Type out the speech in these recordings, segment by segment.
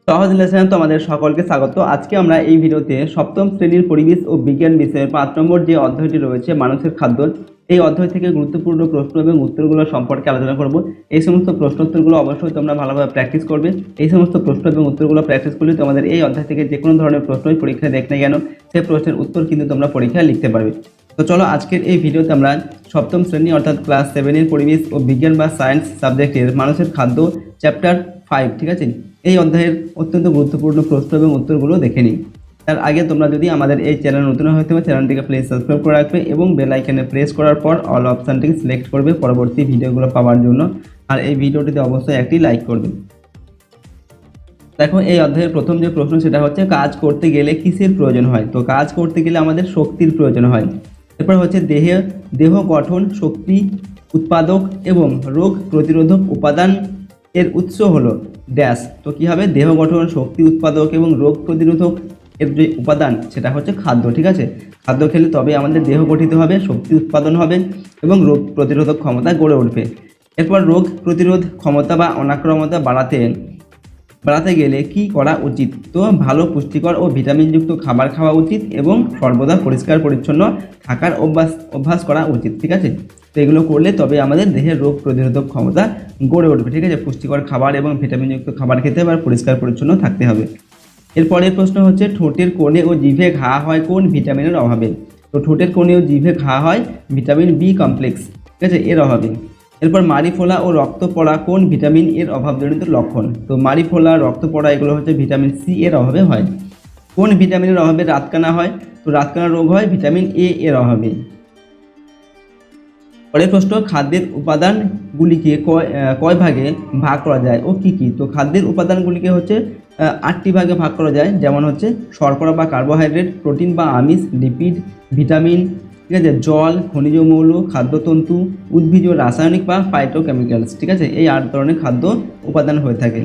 সহজ লেসনে তোমাদের সকলকে স্বাগত। আজকে আমরা এই ভিডিওতে সপ্তম শ্রেণীর পরিবেশ ও বিজ্ঞান বিষয়ের 5 নম্বর যে অধ্যায়টি রয়েছে মানুষের খাদ্য, এই অধ্যায় থেকে গুরুত্বপূর্ণ প্রশ্ন এবং উত্তরগুলো সম্পর্কে আলোচনা করব। এই সমস্ত প্রশ্ন উত্তরগুলো অবশ্যই তোমরা ভালোভাবে প্র্যাকটিস করবে। এই সমস্ত প্রশ্ন এবং উত্তরগুলো প্র্যাকটিস করলে তোমাদের এই অধ্যায় থেকে যে কোনো ধরনের প্রশ্নই পরীক্ষায় দেখ না কেন সেই প্রশ্নের উত্তর কিন্তু তোমরা পরীক্ষায় লিখতে পারবে। তো চলো আজকের এই ভিডিওতে আমরা সপ্তম শ্রেণী অর্থাৎ ক্লাস 7-এর পরিবেশ ও বিজ্ঞান বা সায়েন্স সাবজেক্টের মানুষের খাদ্য চ্যাপ্টার 5, ঠিক আছে, এই অধ্যায়ের অত্যন্ত গুরুত্বপূর্ণ প্রশ্ন এবং উত্তরগুলো দেখে নিই। তার আগে তোমরা যদি আমাদের এই চ্যানেল নতুন হয়ে থাকো, চ্যানেলটিকে প্লিজ সাবস্ক্রাইব করে রাখবে এবং বেল আইকনে প্রেস করার পর অল অপশানটিকে সিলেক্ট করবে পরবর্তী ভিডিওগুলো পাওয়ার জন্য। আর এই ভিডিওটিতে অবশ্যই একটি লাইক করবে। দেখো, এই অধ্যায়ের প্রথম যে প্রশ্ন সেটা হচ্ছে কাজ করতে গেলে কিসের প্রয়োজন হয়। তো কাজ করতে গেলে আমাদের শক্তির প্রয়োজন হয়। এরপর হচ্ছে দেহ গঠন, শক্তি উৎপাদক এবং রোগ প্রতিরোধক উপাদান এর উৎস হলো ড্যাশ। তো কী হবে, দেহ গঠন, শক্তি উৎপাদক এবং রোগ প্রতিরোধক এর যে উপাদান সেটা হচ্ছে খাদ্য, ঠিক আছে। খাদ্য খেলে তবে আমাদের দেহ গঠিত হবে, শক্তি উৎপাদন হবে এবং রোগ প্রতিরোধক ক্ষমতা গড়ে উঠবে। এরপর রোগ প্রতিরোধ ক্ষমতা বা অনাক্রমতা বাড়াতে গেলে কি করা উচিত। তো ভালো পুষ্টিকর ও ভিটামিনযুক্ত খাবার খাওয়া উচিত এবং সর্বদা পরিষ্কার পরিচ্ছন্ন থাকার অভ্যাস করা উচিত, ঠিক আছে। তো এগুলো করলে তবে আমাদের দেহের রোগ প্রতিরোধক ক্ষমতা গড়ে উঠবে, ঠিক আছে। পুষ্টিকর খাবার এবং ভিটামিনযুক্ত খাবার খেতে হবে আর পরিষ্কার পরিচ্ছন্ন থাকতে হবে। এরপরের প্রশ্ন হচ্ছে ঠোঁটের কোণে ও জিভে ঘা হয় কোন ভিটামিনের অভাবে। তো ঠোঁটের কোণে ও জিভে ঘা হয় ভিটামিন বি কমপ্লেক্স, ঠিক আছে, এর অভাবে। এরপর মাড়ি ফোলা ও রক্ত পড়া কোন ভিটামিন এর অভাবজনিত লক্ষণ। তো মাড়ি ফোলা, রক্ত পড়া এগুলো হচ্ছে ভিটামিন সি এর অভাবে হয়। কোন ভিটামিনের অভাবে রাতকানা হয়। তো রাতকানা রোগ হয় ভিটামিন এ এর অভাবে। পরের প্রশ্ন, খাদ্যের উপাদানগুলিকে কয় ভাগে ভাগ করা যায় ও কি কি। তো খাদ্যের উপাদানগুলিকে হচ্ছে 8টি ভাগে ভাগ করা যায়, যেমন হচ্ছে শর্করা বা কার্বোহাইড্রেট, প্রোটিন বা আমিষ, লিপিড, ভিটামিন, ঠিক আছে, জল, খনিজ মৌল, খাদ্যতন্তু, উদ্ভিজ রাসায়নিক বা ফাইটোকেমিক্যালস, ঠিক আছে। এই 8 ধরনের খাদ্য উপাদান হয়ে থাকে।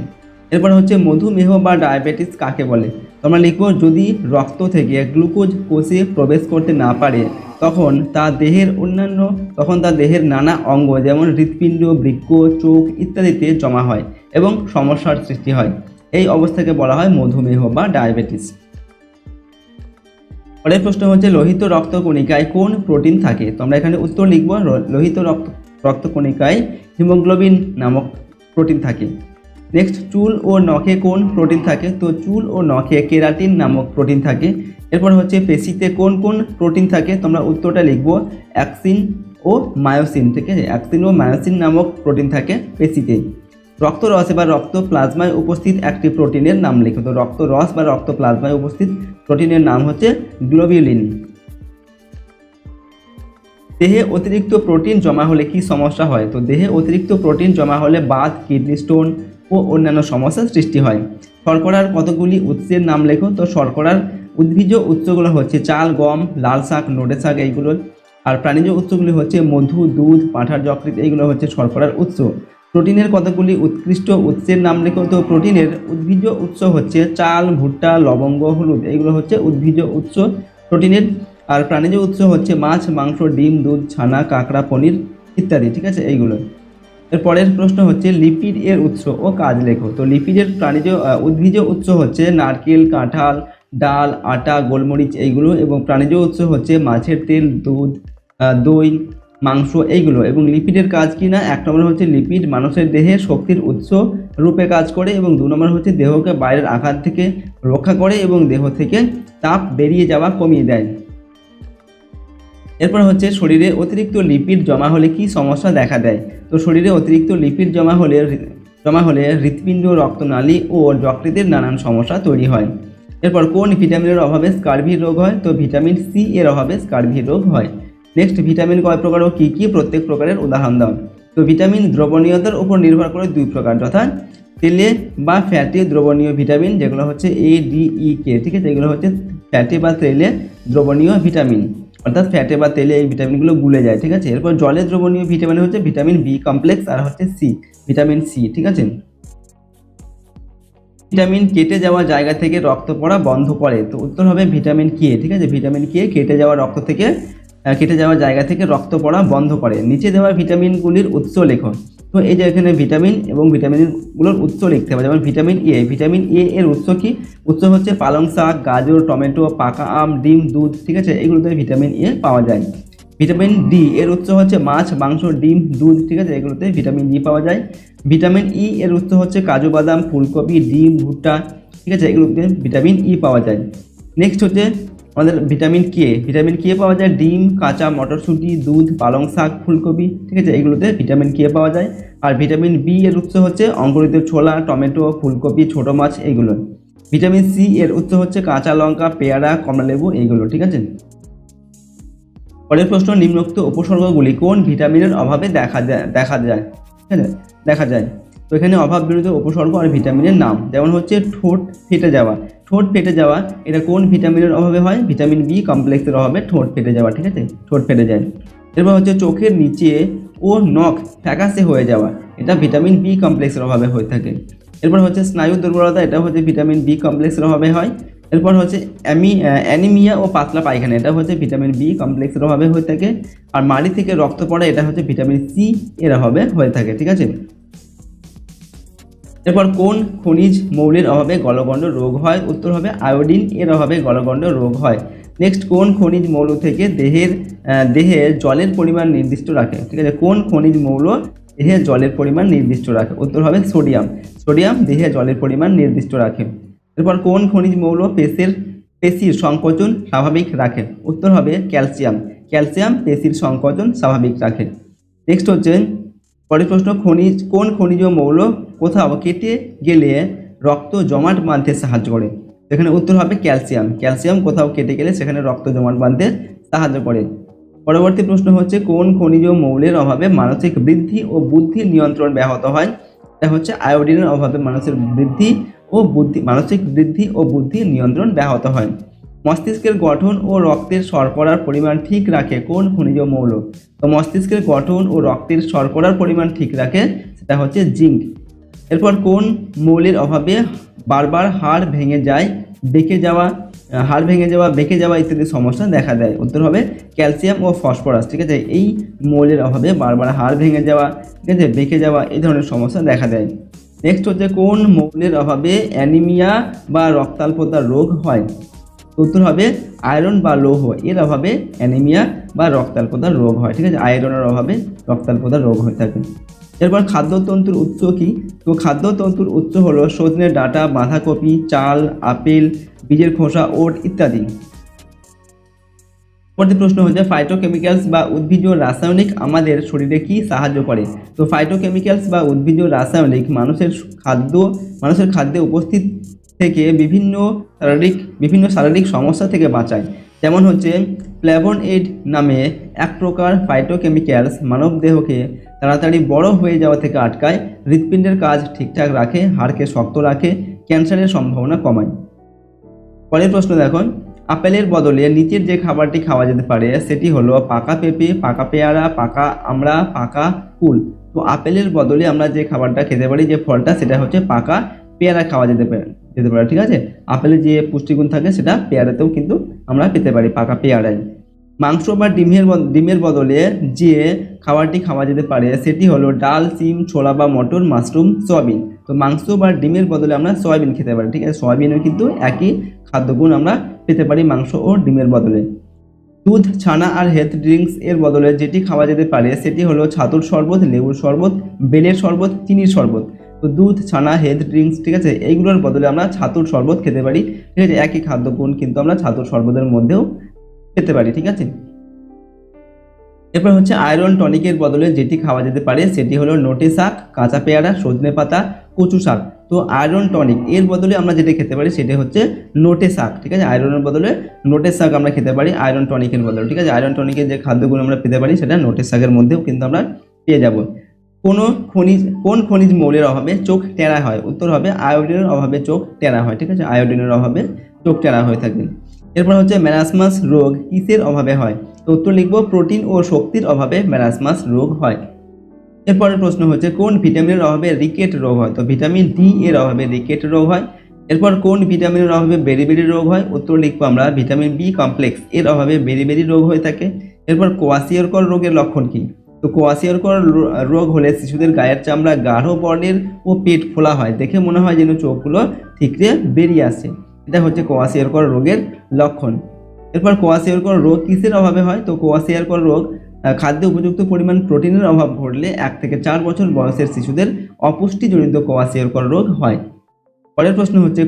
এরপর হচ্ছে মধুমেহ বা ডায়াবেটিস কাকে বলে। তোমরা লিখবো, যদি রক্ত থেকে গ্লুকোজ কোষে প্রবেশ করতে না পারে তখন তা দেহের নানা অঙ্গ যেমন হৃৎপিণ্ড, বৃক্ক, চোখ ইত্যাদিতে জমা হয় এবং সমস্যার সৃষ্টি হয়। এই অবস্থাকে বলা হয় মধুমেহ বা ডায়াবেটিস। পরের প্রশ্ন হচ্ছে লোহিত রক্তকণিকায় কোন প্রোটিন থাকে। তো আমরা এখানে উত্তর লিখব, লোহিত রক্তকণিকায় হিমোগ্লোবিন নামক প্রোটিন থাকে। নেক্সট, চুল ও নখে কোন প্রোটিন থাকে। তো চুল ও নখে কেরাটিন নামক প্রোটিন থাকে। এরপর হচ্ছে পেশিতে কোন কোন প্রোটিন থাকে। তোমরা উত্তরটা লিখব অ্যাক্সিন ও মায়োসিন, ঠিক আছে। অ্যাক্সিন ও মায়োসিন নামক প্রোটিন থাকে পেশিতে। রক্তরসে বা রক্ত প্লাজমায় উপস্থিত একটি প্রোটিনের নাম লিখো। তো রক্তরস বা রক্ত প্লাজমায় উপস্থিত প্রোটিনের নাম হচ্ছে গ্লোবিউলিন। দেহে অতিরিক্ত প্রোটিন জমা হলে কি সমস্যা হয়। তো দেহে অতিরিক্ত প্রোটিন জমা হলে বাত, কিডনি স্টোন ও অন্যান্য সমস্যার সৃষ্টি হয়। শর্করার কতগুলি উৎসের নাম লেখো। তো শর্করার উদ্ভিজ উৎসগুলো হচ্ছে চাল, গম, লাল শাক, নোটে শাক এইগুলো। আর প্রাণীজ উৎসগুলি হচ্ছে মধু, দুধ, পাঁঠার যকৃৎ, এইগুলো হচ্ছে শর্করার উৎস। প্রোটিনের কতগুলি উৎকৃষ্ট উৎসের নাম লেখো। তো প্রোটিনের উদ্ভিজ উৎস হচ্ছে চাল, ভুট্টা, লবঙ্গ, হলুদ, এইগুলো হচ্ছে উদ্ভিজ উৎস প্রোটিনের। আর প্রাণীজ উৎস হচ্ছে মাছ, মাংস, ডিম, দুধ, ছানা, কাঁকড়া, পনির ইত্যাদি, ঠিক আছে, এইগুলো। এর পরের প্রশ্ন হচ্ছে লিপিড এর উৎস ও কাজ লেখো। তো লিপিডের উদ্ভিজ উৎস হচ্ছে নারকেল, কাঁঠাল, ডাল, আটা, গোলমরিচ এইগুলো। এবং প্রাণীজ উৎস হচ্ছে মাছের তেল, দুধ, দই, মাংস এইগুলো। এবং লিপিডের কাজ কি না, 1 নম্বর হচ্ছে লিপিড মানুষের দেহে শক্তির উৎস রূপে কাজ করে এবং 2 নম্বর হচ্ছে দেহকে বাইরের আঘাত থেকে রক্ষা করে এবং দেহ থেকে তাপ বেরিয়ে যাওয়া কমিয়ে দেয়। এরপর হচ্ছে শরীরে অতিরিক্ত লিপিড জমা হলে কি সমস্যা দেখা দেয়। তো শরীরে অতিরিক্ত লিপিড জমা হলে হৃৎপিণ্ড, রক্তনালী ও যকৃতের নানান সমস্যা তৈরি হয়। এরপর কোন ভিটামিনের অভাবে স্কার্ভি রোগ হয়। তো ভিটামিন সি এর অভাবে স্কার্ভি রোগ হয়। নেক্সট, ভিটামিন কয় প্রকার ও কী কী, প্রত্যেক প্রকারের উদাহরণ দাও। তো ভিটামিন দ্রবণীয়তার উপর নির্ভর করে 2 প্রকার, যথা তেলে বা ফ্যাটি দ্রবণীয় ভিটামিন যেগুলো হচ্ছে এ, ডি, ই, কে, ঠিক আছে। এগুলো হচ্ছে ফ্যাটি বা তেলে দ্রবণীয় ভিটামিন, অর্থাৎ ফ্যাটে বা তেলে এই ভিটামিনগুলো গুলে যায়, ঠিক আছে। এরপর জলে দ্রবণীয় ভিটামিন হচ্ছে ভিটামিন বি কমপ্লেক্স আর হচ্ছে ভিটামিন সি, ঠিক আছে। ভিটামিন কেটে যাওয়া জায়গা থেকে রক্ত পড়া বন্ধ করে। তো উত্তর হবে ভিটামিন কে, ঠিক আছে। ভিটামিন কে কেটে যাওয়া জায়গা থেকে রক্ত পড়া বন্ধ করে। নিচে দেওয়া ভিটামিনগুলির উৎস লেখো। তো এই যে এখানে ভিটামিন এবং ভিটামিনগুলোর উৎস লিখতে হবে। যেমন ভিটামিন এ এর উৎস কি? উৎস হচ্ছে পালং শাক, গাজর, টমেটো, পাকা আম, ডিম, দুধ, ঠিক আছে, এগুলোতে ভিটামিন এ পাওয়া যায়। ভিটামিন ডি এর উৎস হচ্ছে মাছ, মাংস, ডিম, দুধ, ঠিক আছে, এগুলোতে ভিটামিন ডি পাওয়া যায়। ভিটামিন ই এর উৎস হচ্ছে কাজু বাদাম, ফুলকপি, ডিম, ভুট্টা, ঠিক আছে, এগুলোতে ভিটামিন ই পাওয়া যায়। নেক্সট হচ্ছে আমাদের ভিটামিন কে পাওয়া যায় ডিম, কাঁচা মটরশুঁটি, দুধ, পালং শাক, ফুলকপি, ঠিক আছে, এগুলোতে ভিটামিন কে পাওয়া যায়। আর ভিটামিন বি এর উৎস হচ্ছে অঙ্কুরিত ছোলা, টমেটো, ফুলকপি, ছোট মাছ, এইগুলো। ভিটামিন সি এর উৎস হচ্ছে কাঁচা লঙ্কা, পেয়ারা, কমলালেবু, এইগুলো, ঠিক আছে। পরের প্রশ্ন, নিম্নোক্ত উপসর্গগুলি কোন ভিটামিনের অভাবে দেখা যায়, ঠিক আছে, দেখা যায়। তো এখানে অভাবজনিত উপসর্গ আর ভিটামিনের নাম, যেমন হচ্ছে ঠোঁট ফেটে যাওয়া, এটা কোন ভিটামিনের অভাবে হয়? ভিটামিন বি কমপ্লেক্সের অভাবে ঠোঁট ফেটে যাওয়া, ঠিক আছে, ঠোঁট ফেটে যায়। এরপর হচ্ছে চোখের নিচে ও নখ ফ্যাকাশে হয়ে যাওয়া, এটা ভিটামিন বি কমপ্লেক্সের অভাবে হয়ে থাকে। এরপর হচ্ছে স্নায়ু দুর্বলতা, এটা হচ্ছে ভিটামিন বি কমপ্লেক্সের অভাবে হয়। এরপর হচ্ছে অ্যানিমিয়া ও পাতলা পায়খানা, এটা হচ্ছে ভিটামিন বি কমপ্লেক্সের অভাবে হয়ে থাকে। আর মাড়ি থেকে রক্ত পড়া, এটা হচ্ছে ভিটামিন সি এর অভাবে হয়ে থাকে, ঠিক আছে। এরপর কোন খনিজ মৌলের অভাবে গলগণ্ড রোগ হয়? উত্তর হবে আয়োডিন এর অভাবে গলগণ্ড রোগ হয়। নেক্সট, কোন খনিজ মৌল থেকে দেহে জলের পরিমাণ নির্দিষ্ট রাখে, ঠিক আছে, কোন খনিজ মৌল দেহে জলের পরিমাণ নির্দিষ্ট রাখে? উত্তর হবে সোডিয়াম দেহে জলের পরিমাণ নির্দিষ্ট রাখে। এরপর কোন খনিজ মৌল পেশির সংকোচন স্বাভাবিক রাখে? উত্তর হবে ক্যালসিয়াম পেশির সংকোচন স্বাভাবিক রাখে। নেক্সট হচ্ছে পরের প্রশ্ন, কোন খনিজ মৌল কোথাও কেটে গেলে রক্ত জমাট বাঁধতে সাহায্য করে? এখানে উত্তর হবে ক্যালসিয়াম কোথাও কেটে গেলে সেখানে রক্ত জমাট বাঁধতে সাহায্য করে। পরবর্তী প্রশ্ন হচ্ছে কোন খনিজ মৌলের অভাবে মানসিক বৃদ্ধি ও বুদ্ধির নিয়ন্ত্রণ ব্যাহত হয়? এটা হচ্ছে আয়োডিনের অভাবে মানসিক বৃদ্ধি ও বুদ্ধির নিয়ন্ত্রণ ব্যাহত হয়। মস্তিষ্কের গঠন ও রক্তের শর্করার পরিমাণ ঠিক রাখে কোন খনিজ মৌল? তো মস্তিষ্কের গঠন ও রক্তের শর্করার পরিমাণ ঠিক রাখে, সেটা হচ্ছে জিঙ্ক। এরপর কোন মৌলের অভাবে বারবার হাড় ভেঙে যাওয়া ইত্যাদি সমস্যা দেখা দেয়? উত্তর হবে ক্যালসিয়াম ও ফসফরাস, ঠিক আছে, এই মৌলের অভাবে বারবার হাড় ভেঙে যাওয়া, ঠিক আছে, বেঁকে যাওয়া, এই ধরনের সমস্যা দেখা দেয়। নেক্সট হচ্ছে কোন মৌলের অভাবে অ্যানিমিয়া বা রক্তাল্পতার রোগ হয়? উত্তর হবে আয়রন বা লৌহ এর অভাবে অ্যানিমিয়া বা রক্তাল্পতার রোগ হয়, ঠিক আছে, আয়রনের অভাবে রক্তাল্পতার রোগ হয়ে থাকে। এরপর খাদ্যতন্তুর উৎস কি? তো খাদ্যতন্তুর উৎস হলো সজনে ডাঁটা, বাঁধাকপি, চাল, আপেল, বীজের খোসা, ওট ইত্যাদি। পরবর্তী প্রশ্ন হচ্ছে ফাইটোকেমিক্যালস বা উদ্ভিজ্জ রাসায়নিক আমাদের শরীরে কি সাহায্য করে? তো ফাইটোকেমিক্যালস বা উদ্ভিজ্জ রাসায়নিক মানুষের খাদ্যে উপস্থিত থেকে বিভিন্ন শারীরিক সমস্যা থেকে বাঁচায়। যেমন হচ্ছে ফ্ল্যাভোনয়েড নামে এক প্রকার ফাইটোকেমিক্যালস মানবদেহকে তাড়াতাড়ি বড় হয়ে যাওয়া থেকে আটকায়, হৃৎপিণ্ডের কাজ ঠিকঠাক রাখে, হাড়কে শক্ত রাখে, ক্যান্সারের সম্ভাবনা কমায়। পরের প্রশ্ন দেখুন, আপেলের বদলে নিচের যে খাবারটি খাওয়া যেতে পারে সেটি হলো পাকা পেঁপে, পাকা পেয়ারা, পাকা আমড়া, পাকা কুল। তো আপেলের বদলে আমরা যে খাবারটা খেতে পারি, যে ফলটা, সেটা হচ্ছে পাকা পেয়ারা খাওয়া যেতে পারে, ঠিক আছে। আপেলের যে পুষ্টিগুণ থাকে সেটা পেয়ারাতেও কিন্তু আমরা পেতে পারি, পাকা পেয়ারায়। মাংস বা ডিমের বদলে যে খাবারটি খাওয়া যেতে পারে সেটি হলো ডাল, সিম, ছোলা বা মটর, মাশরুম, সয়াবিন। তো মাংস বা ডিমের বদলে আমরা সয়াবিন খেতে পারি, ঠিক আছে, সয়াবিনের কিন্তু একই খাদ্যগুণ আমরা পেতে পারি মাংস ও ডিমের বদলে। দুধ, ছানা আর হেলথ ড্রিঙ্কস এর বদলে যেটি খাওয়া যেতে পারে সেটি হলো ছাতুর শরবত, লেবুর শরবত, বেলের শরবত, চিনির শরবত। তো দুধ, ছানা, হেলথ ড্রিঙ্কস, ঠিক আছে, এইগুলোর বদলে আমরা ছাতুর শরবত খেতে পারি, ঠিক আছে, একই খাদ্যগুণ কিন্তু আমরা ছাতুর শরবতের মধ্যেও পেতে পারি, ঠিক আছে। এরপর হচ্ছে আয়রন টনিকের বদলে যেটি খাওয়া যেতে পারে সেটি হলো নোটে শাক, কাঁচা পেয়ারা, সজনে পাতা, কচু শাক। তো আয়রন টনিক এর বদলে আমরা যেটা খেতে পারি সেটা হচ্ছে নোটে শাক, ঠিক আছে, আয়রনের বদলে নোটে শাক আমরা খেতে পারি আয়রন টনিকের বদলে, ঠিক আছে। আয়রন টনিকের যে খাদ্যগুলো আমরা পেতে পারি সেটা নোটে শাকের মধ্যেও কিন্তু আমরা পেয়ে যাব। কোন খনিজ মৌলের অভাবে চোখ টেরা হয়? উত্তর হবে আয়োডিনের অভাবে চোখ টেরা হয়, ঠিক আছে, আয়োডিনের অভাবে চোখ টেরা হয়ে থাকে। এরপর হচ্ছে ম্যারাসমাস রোগ কিসের অভাবে হয়? তো উত্তর লিখবো প্রোটিন ও শক্তির অভাবে ম্যারাসমাস রোগ হয়। এরপরের প্রশ্ন হচ্ছে কোন ভিটামিনের অভাবে রিকেট রোগ হয়? তো ভিটামিন ডি এর অভাবে রিকেট রোগ হয়। এরপর কোন ভিটামিনের অভাবে বেরিবেরি রোগ হয়? উত্তর লিখবো আমরা ভিটামিন বি কমপ্লেক্স এর অভাবে বেরিবেরি রোগ হয়ে থাকে। এরপর কোয়াশিয়রকর রোগের লক্ষণ কি? তো কোয়াশিয়রকর রোগ হলে শিশুদের গায়ের চামড়া গাঢ় বর্ণের ও পেট ফোলা হয়, দেখে মনে হয় যেন চোখগুলো ঠিকরে বেরিয়ে আসে। এটা হচ্ছে কোয়াশিয়রকর রোগের লক্ষণ। এরপর কোয়াশিয়রকর রোগ কিসের অভাবে হয়? তো কোয়াশিয়রকর রোগ খাদ্যে উপযুক্ত পরিমাণ প্রোটিনের অভাব ঘটলে 1 থেকে 4 বছর বয়সের শিশুদের অপুষ্টিজনিত কোয়াশিয়রকর রোগ হয়। পরের প্রশ্ন হচ্ছে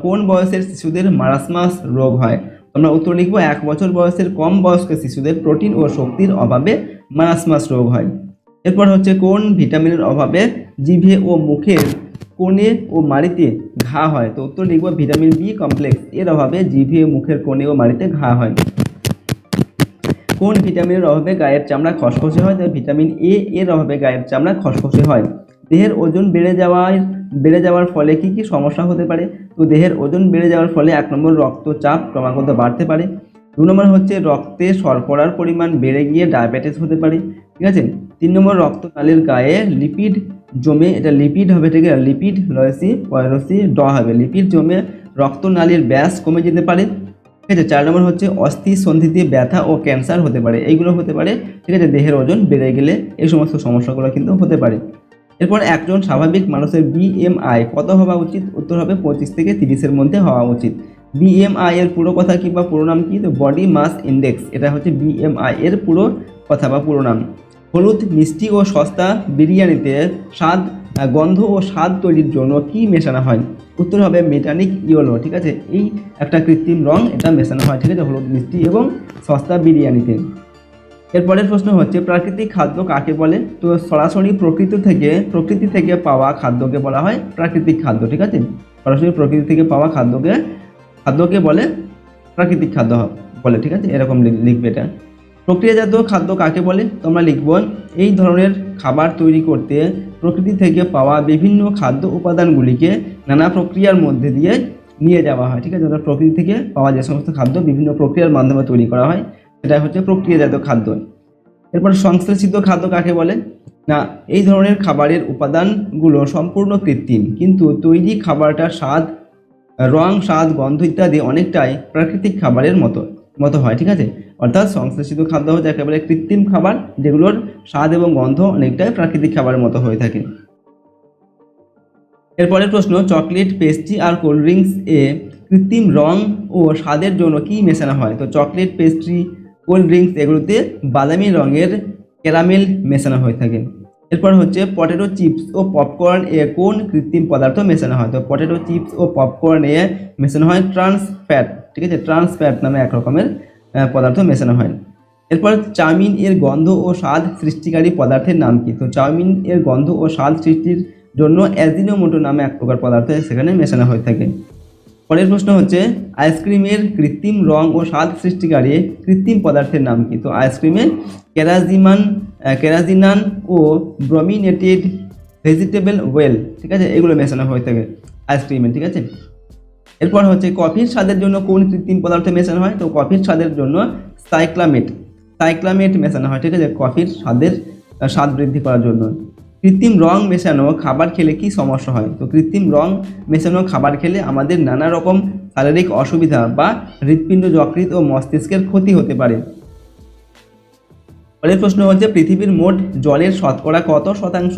কোন বয়সের শিশুদের মারাসমাস রোগ হয়? তোমরা উত্তর লিখবো 1 বছর বয়সের কম বয়স্ক শিশুদের প্রোটিন ও শক্তির অভাবে মারাসমাস রোগ হয়। এরপর হচ্ছে কোন ভিটামিনের অভাবে জিভে ও মুখের কোণে ও মাড়িতে ঘা হয়? তো উত্তর লিখবো ভিটামিন বি কমপ্লেক্স এর অভাবে জিভে, মুখের কোণে ও মাড়িতে ঘা হয়। কোন ভিটামিনের অভাবে গায়ের চামড়া খসখসে হয়? তো ভিটামিন এ এর অভাবে গায়ের চামড়া খসখসে হয়। দেহের ওজন বেড়ে যাওয়ার ফলে কি কি সমস্যা হতে পারে? তো দেহের ওজন বেড়ে যাওয়ার ফলে 1 নম্বর রক্তচাপ ক্রমাগত বাড়তে পারে। 2 নম্বর হচ্ছে রক্তে শর্করার পরিমাণ বেড়ে গিয়ে ডায়াবেটিস হতে পারে, ঠিক আছে। 3 নম্বর রক্তনালীর গায়ে লিপিড জমে, এটা লিপিড হবে, ঠিক আছে, লিপিড লয়সি ড হবে, লিপিড জমে রক্তনালীর ব্যাস কমে যেতে পারে, ঠিক আছে। 4 নম্বর হচ্ছে অস্থি সন্ধিতে ব্যথা ও ক্যান্সার হতে পারে, এইগুলো হতে পারে, ঠিক আছে, দেহের ওজন বেড়ে গেলে এই সমস্ত সমস্যাগুলো কিন্তু হতে পারে। এরপর একজন স্বাভাবিক মানুষের বিএমআই কত হওয়া উচিত? উত্তর হবে 25 থেকে 30-এর মধ্যে হওয়া উচিত। বিএমআই এর পুরো কথা কি বা পুরো নাম কি? তো বডি মাস ইন্ডেক্স, এটা হচ্ছে বিএমআই এর পুরো কথা বা পুরো নাম। হলুদ, মিষ্টি ও সস্তা বিরিয়ানিতে গন্ধ ও স্বাদ তৈরির জন্য কি মেশানো হয়? উত্তর হবে মেটানিক ইয়েলো, ঠিক আছে, এই একটা কৃত্রিম রং এটা মেশানো হয়, ঠিক আছে, হলুদ, মিষ্টি এবং সস্তা বিরিয়ানিতে। এরপরের প্রশ্ন হচ্ছে প্রাকৃতিক খাদ্য কাকে বলে? তো সরাসরি প্রকৃতি থেকে পাওয়া খাদ্যকে বলা হয় প্রাকৃতিক খাদ্য, ঠিক আছে, সরাসরি প্রকৃতি থেকে পাওয়া খাদ্যকে বলে প্রাকৃতিক খাদ্য বলে, ঠিক আছে, এরকম লিখবে এটা। প্রক্রিয়াজাত খাদ্য কাকে বলে? তোমরা লিখবো এই ধরনের খাবার তৈরি করতে প্রকৃতি থেকে পাওয়া বিভিন্ন খাদ্য উপাদানগুলিকে নানা প্রক্রিয়ার মধ্যে দিয়ে নিয়ে যাওয়া হয়, ঠিক আছে, প্রকৃতি থেকে পাওয়া যে সমস্ত খাদ্য বিভিন্ন প্রক্রিয়ার মাধ্যমে তৈরি করা হয় সেটা হচ্ছে প্রক্রিয়াজাত খাদ্য। এরপর সংশ্লেষিত খাদ্য কাকে বলে? না, এই ধরনের খাবারের উপাদানগুলো সম্পূর্ণ কৃত্রিম, কিন্তু তৈরি খাবারটার স্বাদ, রং, স্বাদ, গন্ধ ইত্যাদি অনেকটাই প্রাকৃতিক খাবারের মতো হয়, ঠিক আছে। অর্থাৎ সংশ্লেষিত খাদ্য হচ্ছে একেবারে কৃত্রিম খাবার যেগুলোর স্বাদ এবং গন্ধ অনেকটাই প্রাকৃতিক খাবারের মতো হয়ে থাকে। এরপরের প্রশ্ন চকলেট, পেস্ট্রি আর কোল্ড ড্রিঙ্কস এ কৃত্রিম রং ও স্বাদের জন্য কি মেশানো হয়? তো চকলেট, পেস্ট্রি, কোল্ড ড্রিঙ্কস এগুলোতে বাদামি রঙের ক্যারামেল মেশানো হয়ে থাকে। এরপর হচ্ছে পটেটো চিপস ও পপকর্ন এ কোন কৃত্রিম পদার্থ মেশানো হয়? তো পটেটো চিপস ও পপকর্ন এ মেশানো হয় ট্রান্স ফ্যাট, ঠিক আছে, ট্রান্স ফ্যাট নামে এক রকমের পদার্থ মেশানো হয়। এরপর চাউমিন এর গন্ধ ও স্বাদ সৃষ্টিকারী পদার্থের নাম কি? তো চাউমিন এর গন্ধ ও স্বাদ সৃষ্টির জন্য অ্যাজিনোমোটো নামে এক প্রকার পদার্থ সেখানে মেশানো হয়ে থাকে। পরের প্রশ্ন হচ্ছে আইসক্রিমের কৃত্রিম রং ও স্বাদ সৃষ্টিকারী কৃত্রিম পদার্থের নাম কি? তো আইসক্রিমে কেরাজিনান ও ব্রোমিনেটেড ভেজিটেবল ওয়েল, ঠিক আছে, এগুলো মেশানো হয়ে থাকে আইসক্রিমে, ঠিক আছে। এরপর হচ্ছে কফির স্বাদের জন্য কোন কৃত্রিম পদার্থ মেশানো হয়? তো কফির স্বাদের জন্য সাইক্লামেট মেশানো হয়, ঠিক আছে, কফির স্বাদ বৃদ্ধি করার জন্য। কৃত্রিম রং মেশানো খাবার খেলে কি সমস্যা হয়? তো কৃত্রিম রং মেশানো খাবার খেলে আমাদের নানা রকম শারীরিক অসুবিধা বা হৃৎপিণ্ড, যকৃৎ ও মস্তিষ্কের ক্ষতি হতে পারে। পরের প্রশ্ন হচ্ছে পৃথিবীর মোট জলের শতকরা কত শতাংশ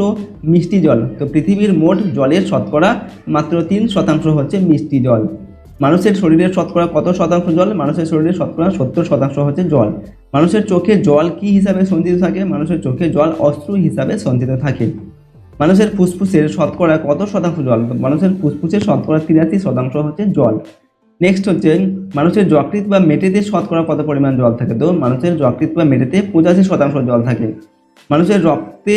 মিষ্টি জল? তো পৃথিবীর মোট জলের শতকরা মাত্র 3% হচ্ছে মিষ্টি জল। মানুষের শরীরের শতকরা কত শতাংশ জল? মানুষের শরীরের শতকরা 70% হচ্ছে জল। মানুষের চোখে জল কি হিসাবে সঞ্চিত থাকে? মানুষের চোখে জল অশ্রু হিসাবে সঞ্চিত থাকে। মানুষের ফুসফুসের শতকরা কত শতাংশ জল? মানুষের ফুসফুসের শতকরা 83% হচ্ছে জল। নেক্সট হচ্ছে মানুষের যকৃৎ বা মেটেতে শতকরা কত পরিমাণ জল থাকে? তো মানুষের যকৃৎ বা মেটেতে 85% জল থাকে। মানুষের রক্তে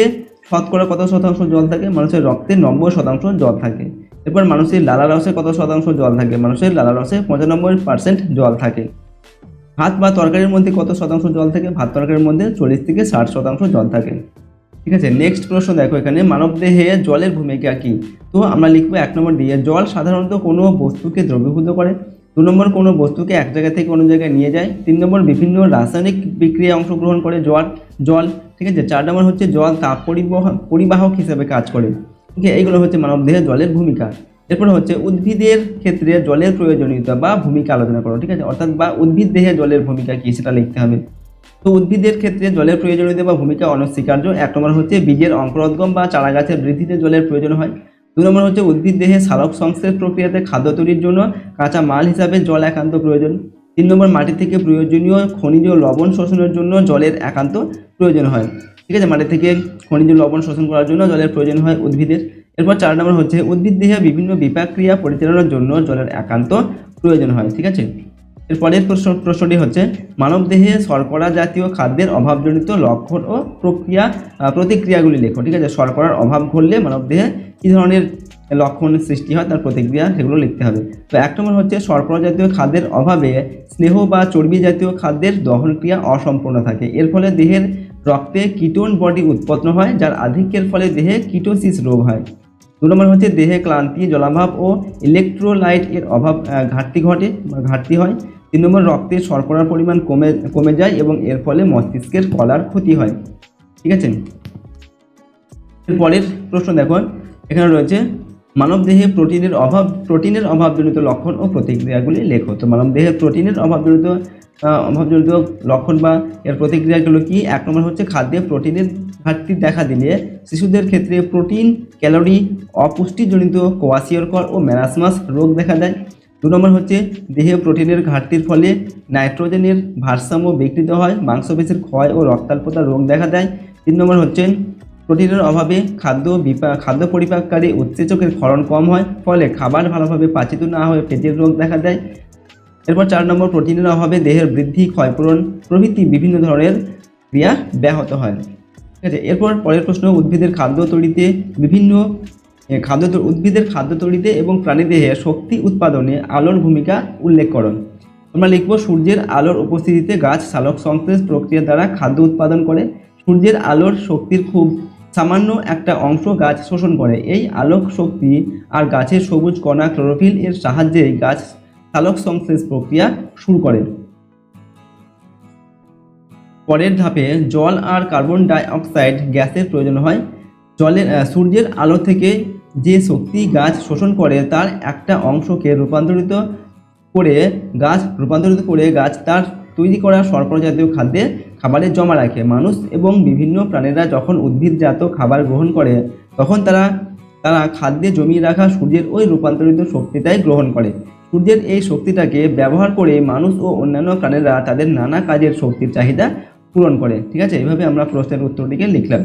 শতকরা কত শতাংশ জল থাকে? মানুষের রক্তে 90% জল থাকে। এরপর মানুষের লালারসে কত শতাংশ জল থাকে? মানুষের লালারসে 95% জল থাকে। ভাত বা তরকারির মধ্যে কত শতাংশ জল থাকে? ভাত তরকারির মধ্যে 40 থেকে 60% জল থাকে, ঠিক আছে। নেক্সট প্রশ্ন দেখো এখানে মানবদেহে জলের ভূমিকা কি? তো আমরা লিখবো 1 নম্বর দিয়ে জল সাধারণত কোনো বস্তুকে দ্রবীভূত করে। 2 নম্বর কোনো বস্তুকে এক জায়গা থেকে অন্য জায়গায় নিয়ে যায়। 3 নম্বর বিভিন্ন রাসায়নিক বিক্রিয়ায় অংশগ্রহণ করে জল, ঠিক আছে। 4 নম্বর হচ্ছে জল তাপ পরিবাহক হিসেবে কাজ করে, ঠিক আছে। এইগুলো হচ্ছে মানবদেহে জলের ভূমিকা। এরপর হচ্ছে উদ্ভিদের ক্ষেত্রে জলের প্রয়োজনীয়তা বা ভূমিকা আলোচনা করো, ঠিক আছে, অর্থাৎ বা উদ্ভিদ দেহে জলের ভূমিকা কি সেটা লিখতে হবে। তো উদ্ভিদের ক্ষেত্রে জলের প্রয়োজনীয়তা বা ভূমিকা অনস্বীকার্য। 1 নম্বর হচ্ছে বীজের অঙ্কুরোদ্গম বা চারা গাছের বৃদ্ধিতে জলের প্রয়োজন হয়। 2 নম্বর হচ্ছে উদ্ভিদ দেহে সালোক সংশ্লেষ প্রক্রিয়াতে খাদ্য তৈরির জন্য কাঁচা মাল হিসাবে জল একান্ত প্রয়োজন। 3 নম্বর মাটি থেকে প্রয়োজনীয় খনিজ লবণ শোষণের জন্য জলের একান্ত প্রয়োজন হয়। ঠিক আছে, মাটি থেকে খনিজ লবণ শোষণ করার জন্য জলের প্রয়োজন হয় উদ্ভিদের। এরপর 4 নম্বর হচ্ছে উদ্ভিদ দেহে বিভিন্ন বিপাক ক্রিয়া পরিচালনার জন্য জলের একান্ত প্রয়োজন হয়। ঠিক আছে, এরপরের প্রশ্নটি হচ্ছে মানবদেহে শর্করা জাতীয় খাদ্যের অভাবজনিত লক্ষণ ও প্রতিক্রিয়াগুলি লেখো। ঠিক আছে, শর্করার অভাব ঘটলে মানবদেহে কী ধরনের লক্ষণ সৃষ্টি হয় তার প্রতিক্রিয়া সেগুলো লিখতে হবে। তো 1 নম্বর হচ্ছে শর্করা জাতীয় খাদ্যের অভাবে স্নেহ বা চর্বি জাতীয় খাদ্যের দহনক্রিয়া অসম্পূর্ণ থাকে। এর ফলে দেহের রক্তে কিটোন বডি উৎপন্ন হয়, যার আধিক্যের ফলে দেহে কিটোসিস রোগ হয়। 2 নম্বর হচ্ছে দেহে ক্লান্তি, জলাভাব ও ইলেকট্রোলাইট এর অভাব ঘাটতি হয়। 3 নম্বর রক্তে শর্করার পরিমাণ কমে যায় এবং এর ফলে মস্তিষ্কের কলার ক্ষতি হয়। ঠিক আছে, পরের প্রশ্ন দেখো, এখানে রয়েছে মানবদেহে প্রোটিনের অভাবজনিত লক্ষণ ও প্রতিক্রিয়াগুলি লেখো। তো মানবদেহে প্রোটিনের অভাবজনিত লক্ষণ বা এর প্রতিক্রিয়াগুলো কি? 1 নম্বর হচ্ছে খাদ্যে প্রোটিনের ঘাটতি দেখা দিলে শিশুদের ক্ষেত্রে প্রোটিন ক্যালোরি অপুষ্টিজনিত কোয়াশিয়রকর ও ম্যারাসমাস রোগ দেখা দেয়। 2 নম্বর হচ্ছে দেহে প্রোটিনের ঘাটতির ফলে নাইট্রোজেনের ভারসাম্য বিঘ্নিত হয়, মাংসপেশির ক্ষয় ও রক্তাল্পতা রোগ দেখা দেয়। 3 নম্বর হচ্ছে প্রোটিনের অভাবে খাদ্য পরিপাককারী উৎসেচকের ক্ষরণ কম হয়, ফলে খাবার ভালোভাবে পাচিত না হয়ে পেটের রোগ দেখা দেয়। এরপর 4 নম্বর প্রোটিনের অভাবে দেহের বৃদ্ধি, ক্ষয়পূরণ প্রভৃতি বিভিন্ন ধরনের ক্রিয়া ব্যাহত হয়। ঠিক আছে, এরপর পরের প্রশ্ন উদ্ভিদের খাদ্য তৈরিতে এবং প্রাণীদেহে শক্তি উৎপাদনে আলোর ভূমিকা উল্লেখ করো। আমরা লিখব সূর্যের আলোর উপস্থিতিতে গাছ সালোক সংশ্লেষ প্রক্রিয়া দ্বারা খাদ্য উৎপাদন করে। সূর্যের আলোর শক্তির খুব সামান্য একটা অংশ গাছ শোষণ করে। এই আলোক শক্তি আর গাছের সবুজ কণা ক্লোরোফিল এর সাহায্যে গাছ সালোক সংশ্লেষ প্রক্রিয়া শুরু করে। পরের ধাপে জল আর কার্বন ডাই অক্সাইড গ্যাসের প্রয়োজন হয়। সূর্যের আলো থেকে যে শক্তি গাছ শোষণ করে তার একটা অংশকে রূপান্তরিত করে গাছ তার তৈরি করা শর্করা জাতীয় খাবারে জমা রাখে। মানুষ এবং বিভিন্ন প্রাণীরা যখন উদ্ভিদজাত খাবার গ্রহণ করে তখন তারা খাদ্যে জমিয়ে রাখা সূর্যের ওই রূপান্তরিত শক্তিটাই গ্রহণ করে। সূর্যের এই শক্তিটাকে ব্যবহার করে মানুষ ও অন্যান্য প্রাণীরা তাদের নানা কাজের শক্তির চাহিদা পূরণ করে। ঠিক আছে, এইভাবে আমরা প্রশ্নের উত্তরটিকে লিখলাম।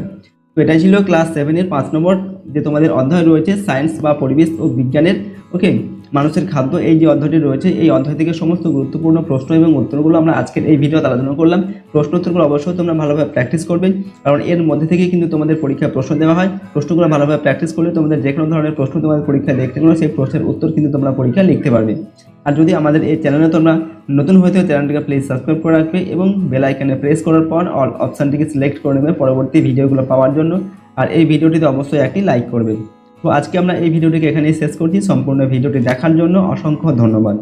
তো এটাই ছিল ক্লাস 7-এর 5 নম্বর যে তোমাদের অধ্যায় রয়েছে সায়েন্স বা পরিবেশ ও বিজ্ঞানের। ওকে, মানুষের খাদ্য, এই যে অধ্যায়টি রয়েছে এই অধ্যায় থেকে সমস্ত গুরুত্বপূর্ণ প্রশ্ন এবং উত্তরগুলো আমরা আজকের এই ভিডিওতে আলোচনা করলাম। প্রশ্ন উত্তরগুলো অবশ্যই তোমরা ভালোভাবে প্র্যাকটিস করবে, কারণ এর মধ্যে থেকেই কিন্তু তোমাদের পরীক্ষায় প্রশ্ন দেওয়া হয়। প্রশ্নগুলো ভালোভাবে প্র্যাকটিস করলে তোমাদের যে কোনো ধরনের প্রশ্ন তোমাদের পরীক্ষায় দেখতে গেলে সেই প্রশ্নের উত্তর কিন্তু তোমরা পরীক্ষায় লিখতে পারবে। আর যদি আমাদের এই চ্যানেলে তোমরা নতুন হয়ে থাকো চ্যানেলটিকে প্লিজ সাবস্ক্রাইব করে রাখবে এবং বেল আইকনে প্রেস করার পর অল অপশানটিকে সিলেক্ট করে নেবে পরবর্তী ভিডিওগুলো পাওয়ার জন্য। আর এই ভিডিওটিতে অবশ্যই একটি লাইক করবে। তো আজকে আমরা এই ভিডিওটিকে এখানেই শেষ করছি। সম্পূর্ণ ভিডিওটি দেখার জন্য অসংখ্য ধন্যবাদ।